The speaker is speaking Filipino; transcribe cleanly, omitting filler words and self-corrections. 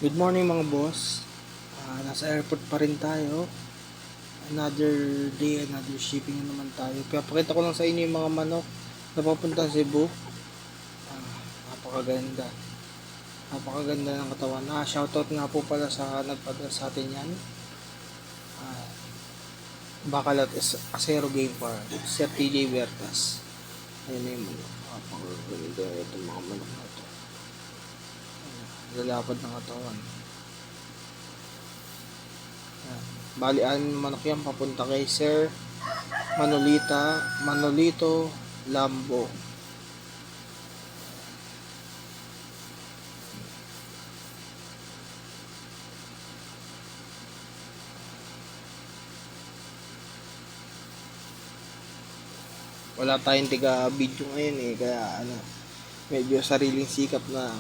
Good morning mga boss. Nasa airport pa rin tayo. Another day, another shipping na naman tayo. Pinapakita ko lang sa inyo yung mga manok na papunta sa Cebu. Napakaganda. Napakaganda ng katawan. Shoutout nga po pala sa nagpadala sa atin yan. Bacalat is Acero Game Farm. Sir TJ Vertas. Ayun na yung manok. Napakaganda itong mga manok na ito. Lalapad ng katawan. Bali, manok yan papunta kay Sir Manolito Lambo. Wala tayong tiga video ngayon kaya medyo sariling sikap na